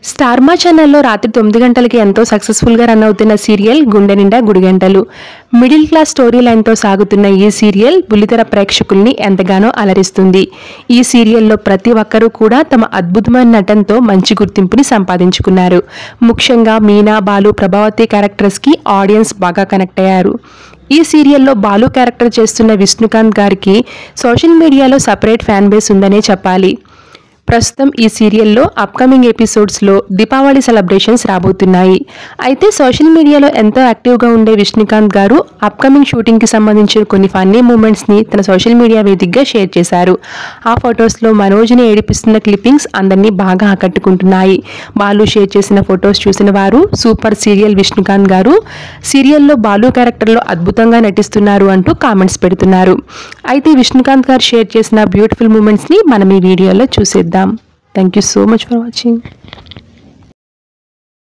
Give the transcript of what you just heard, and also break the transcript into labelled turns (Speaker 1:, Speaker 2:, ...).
Speaker 1: Star మా ఛానల్లో రాత్రి 9 గంటలకి ఎంతో సక్సెస్ఫుల్గా రన్ అవుతున్న సీరియల్ గుండె నిండా గుడిగంటలు. మిడిల్ క్లాస్ స్టోరీ లైన్తో సాగుతున్న ఈ సీరియల్ బుల్లితెర ప్రేక్షకుల్ని ఎంతగానో అలరిస్తుంది. ఈ సీరియల్లో ప్రతి ఒక్కరూ కూడా తమ అద్భుతమైన నటనతో మంచి గుర్తింపుని సంపాదించుకున్నారు. ముఖ్యంగా మీనా, బాలు, ప్రభావతి క్యారెక్టర్స్కి ఆడియన్స్ బాగా కనెక్ట్ అయ్యారు. ఈ సీరియల్లో బాలు క్యారెక్టర్ చేస్తున్న విష్ణుకాంత్ గారికి సోషల్ మీడియాలో సపరేట్ ఫ్యాన్ బేస్ ఉందనే చెప్పాలి. ప్రస్తుతం ఈ సీరియల్లో అప్కమింగ్ ఎపిసోడ్స్లో దీపావళి సెలబ్రేషన్స్ రాబోతున్నాయి. అయితే సోషల్ మీడియాలో ఎంతో యాక్టివ్గా ఉండే విష్ణుకాంత్ గారు అప్కమింగ్ షూటింగ్కి సంబంధించిన కొన్ని ఫన్నీ మూమెంట్స్ని తన సోషల్ మీడియా వేదికగా షేర్ చేశారు. ఆ ఫొటోస్లో మనోజ్ని ఏడిపిస్తున్న క్లిప్పింగ్స్ అందరినీ బాగా ఆకట్టుకుంటున్నాయి. బాలు షేర్ చేసిన ఫొటోస్ చూసిన వారు సూపర్ సీరియల్ విష్ణుకాంత్ గారు సీరియల్లో బాలు క్యారెక్టర్లో అద్భుతంగా నటిస్తున్నారు అంటూ కామెంట్స్ పెడుతున్నారు. అయితే విష్ణుకాంత్ గారు షేర్ చేసిన బ్యూటిఫుల్ మూమెంట్స్ని మనం ఈ వీడియోలో చూసేద్దాం. Thank you so much for watching.